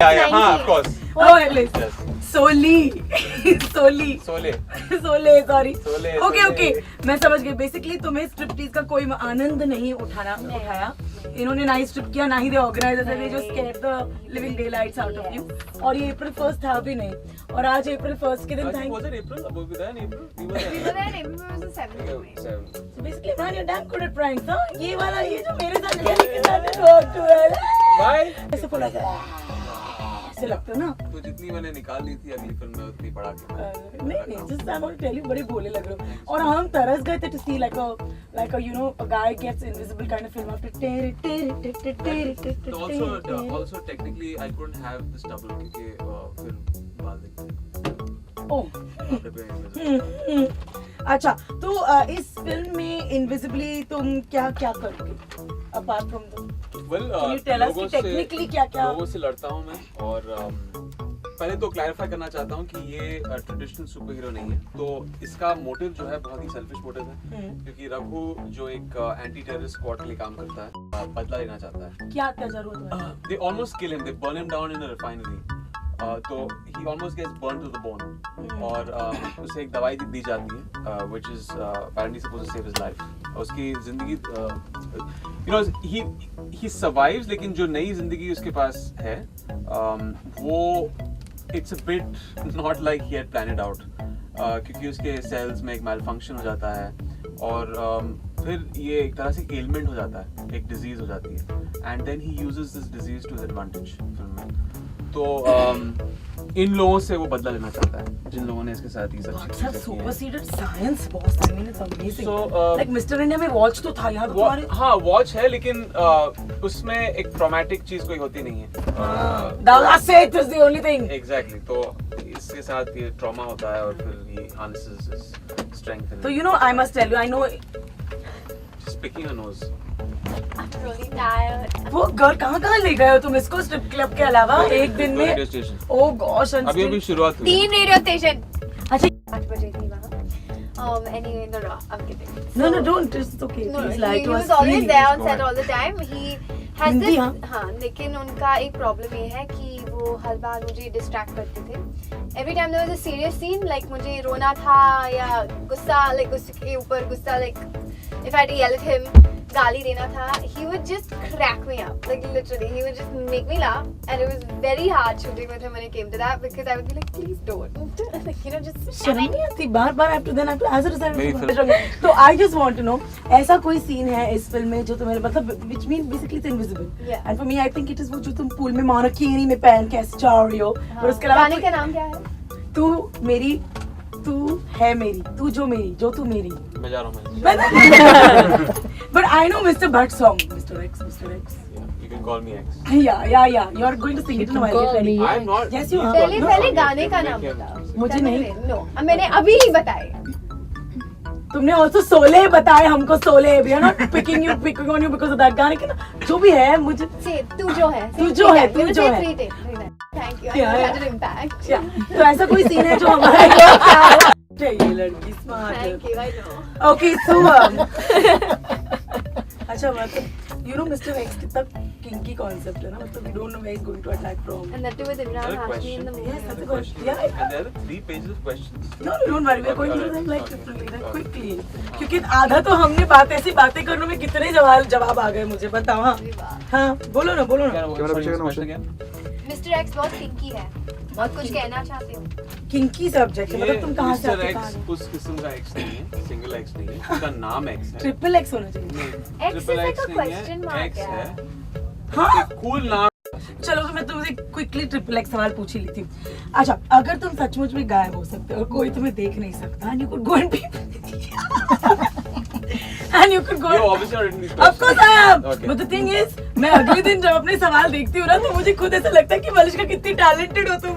Yeah, of course. Oh, at least. Yes. Sole. Sole. Sorry. Sole. Okay. मैं समझ गई. Basically तुम्हें स्ट्रिपटीज का कोई आनंद नहीं उठाया. इन्होंने ना ही स्ट्रिप किया, ना ही दे ऑर्गेनाइजर थे जो scared the living daylights out of you. और ये April 1st था भी नहीं. और आज April 1st के दिन था. Was it April? We were there in April. We were We there. were there in April, it was the 7th of May. So basically man, you're damn good at pranks, huh? ये वाला ये जो मेरे साथ किया लेकिन that worked well. Why? ऐसे फुला ऐसे लगता है ना. तो जितनी मैंने निकाल ली थी अगली फिल्म में उतनी पढ़ा के. नहीं just I want to tell you बड़े भोले लग रहे हो. और हम तरस गए थे to see like a you know a guy gets invisible kind of film after Also technically I couldn't have this double क्योंकि फिल्म बाल दिखती. ओह. अच्छा तो इस फिल्म में इनविजिबली तुम क्या करोगे apart from the Can you tell us कि technically क्या लोगों से लड़ता हूँ मैं और पहले तो क्लैरिफाई करना चाहता हूँ कि ये ट्रेडिशनल सुपर हीरो नहीं है. तो इसका मोटिव जो है बहुत ही सेल्फिश मोटिव है क्योंकि रघु जो एक एंटी टेररिस्ट स्क्वाड के लिए काम करता है बदला लेना चाहता है. क्या अत्याचार हुआ? They almost kill him. They burn him down in a refinery. तो he almost gets burned to the bone. और उसे एक दवाई दी जाती है which is apparently supposed to save his life. उसकी जिंदगी you know he survives लेकिन जो नई जिंदगी उसके पास है वो it's a bit not like he had planned it out. क्योंकि उसके सेल्स में एक malfunction हो जाता है और फिर ये एक तरह से एलिमेंट हो जाता है, एक डिजीज हो जाती है and then he uses this disease to his advantage film में. तो इन लोगों से वो बदला लेना चाहता है जिन लोगों ने इसके साथ ये सब चीजें की. Superseded science boss. I mean it's amazing. So like mister India में वॉच तो था यार तुम्हारे. हाँ वॉच है लेकिन उसमें एक ट्रॉमेटिक चीज कोई होती नहीं है. The last it is the only thing. Exactly. तो इसके साथ ये ट्रॉमा होता है और फिर ये harnesses his strength. So you know I must tell you I know just picking a nose. I'm really tired. वो घर कहाँ ले गए हो तुम इसको स्ट्रिप क्लब के अलावा एक दिन में? Radio station. Oh gosh. अभी शुरुआत हुई. 3 रेडियो स्टेशन. अच्छा 8 बजे थी वहाँ. Anyway, no, I'm kidding. No, don't. It's okay. No, Please lie he to us. was always please. there on set all the time. He has Hindi, this. हाँ, लेकिन उनका एक प्रॉब्लम ये है कि वो हर बार मुझे डिस्ट्रैक्ट करते थे. Every time there was a serious scene, like मुझे रोना था या गुस्सा, like उसके ऊपर गुस्सा, like if I had to yell at him, गाली देना था, he would just crack me up, like literally, he would just make me laugh, and it was very hard shooting with him when it came to that because I would be like, please don't, like you know, just शर्म नहीं आती बार after then after as a मेरी result. तो I just want to know ऐसा कोई scene है इस film में जो तुम्हें मतलब which means basically it's invisible. Yeah. And for me I think it is वो जो तुम पूल में मानकीनी में पहन के ऐसे जा रही हो और उसके अलावा गाने का नाम क्या है? तू है मेरी, तू जो मेरी, जो तू मेरी. मैं जा रहा हूँ. But I know Mr. Bhatt song, Mr. X. Yeah, you can call me X. Yeah. You are going to sing it in a while. Get ready. I'm not. Yes, you are. पहले गाने का नाम बता. मुझे नहीं. No, मैंने अभी ही बताए. तुमने also सोले बताए हमको सोले. We are not picking on you because of that गाने के ना जो भी है मुझे. Say तू जो है. तू जो है. Thank you. I had an impact. तो ऐसा कोई सीन है जो हमारा ये लड़की स्मार्ट है. Thank you. I know. Okay, so अच्छा मतलब you know Mr. X कितना kinky concept है ना, मतलब we don't know where he's going to attack from. And that too with Imran Hashmi in the movie. Yes, that's a Question. question. Yeah. And there are 3 pages of questions. No, don't worry, we're going through them like Okay. differently, like quickly. क्योंकि आधा तो हमने ऐसी बातें करने में कितने जवाब आ गए मुझे बताओ. हाँ बोलो ना. Mr. X बहुत kinky है. बहुत कुछ कहना चाहती हूँ. किंकी सब्जेक्ट है, मतलब तुम कहाँ से आते X उस किस्म का X नहीं है, सिंगल X नहीं है, उसका नाम X है. ट्रिपल एक्स होना चाहिए. X is like a question mark X है. है. हाँ कूल नाम. चलो तो मैं तुमसे क्विकली ट्रिपल एक्स सवाल पूछ ही लेती हूँ. अच्छा अगर तुम सचमुच में गायब हो सकते और कोई तुम्हें देख नहीं सकता and you could go and be and you could go You obviously are written these of course I am. Okay. But the thing is मैं अगले दिन जब अपने सवाल देखती हूँ ना तो मुझे खुद ऐसा लगता है कि मलिश्का कितनी टैलेंटेड हो तुम.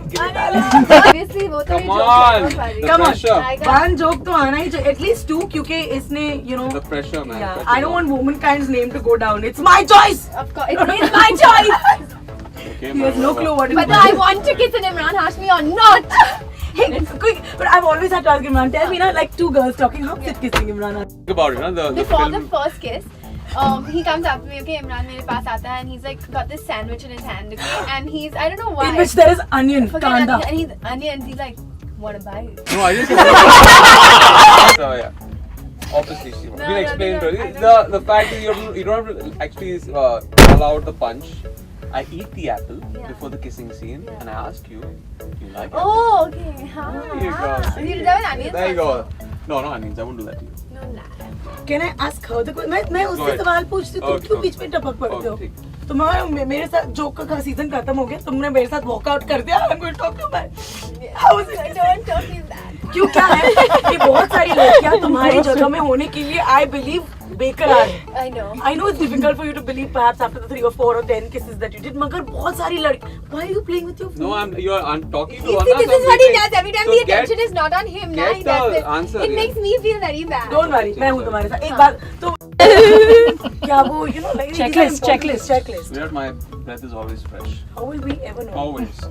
Obviously वो तो Come on. The Come on. pressure. One joke तो आना ही चाहिए, at least 2 क्योंकि इसने you know. The pressure, man. Yeah, Pressure. I don't want womankind's name to go down. It's my choice. Of course, it's my choice. Okay, He has no clue what it is. Whether I want to kiss an Imran Hashmi or not. Hey, quick! But I've always had to ask Imran. Tell me, na, like 2 girls talking. How is it kissing Imran? Think about it, na? The Before film. the first kiss, he comes up to me, okay, Imran मेरे पास आता है, and he's like got this sandwich in his hand, okay, and he's, I don't know why. In which there is onion, Forget kanda. onion, and he's onions. He's like, want to buy it? No, I didn't say so, yeah. Obviously, she No, will no, explain no, to you. I don't The fact is you don't have to actually call out the punch. I eat the apple Yeah. before the kissing scene, Yeah. and I ask you, do you like Oh, okay. Huh. There you go. Ah, you done onions? There you go. also? No, no onions. I won't do that to you. No, nah. Can I ask her the question? मैं Go उससे ahead. सवाल पूछती हूँ, तुम Okay, क्यों okay. बीच में टपक पड़ते हो? Okay, ठीक। तुम्हारा मेरे साथ जोक का सीजन खत्म हो गया, तुमने मेरे साथ वॉकआउट कर दिया। I'm going to talk to my how is it? Don't talk me that. क्यों क्या है कि बहुत सारी लड़कियां तुम्हारी जगह में होने के लिए I believe बेकरार है। I know. I know it's difficult for you to believe perhaps after the 3 or 4 or 10 kisses that you did, मगर बहुत सारी लड़की Why are you playing with your phone? No, I'm talking to You Anna. see, this is what he does. Every time So the attention is not on him. Now get he does the it. answer, It yeah. makes me feel very bad. Don't worry, मैं हूँ तुम्हारे साथ। एक हाँ। बार तो क्या वो you know like checklist. Virat, my breath is always fresh. How will we ever know? Always.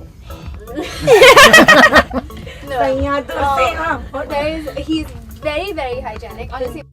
No. सैया तो से हाँ। He's very, very hygienic. Honestly.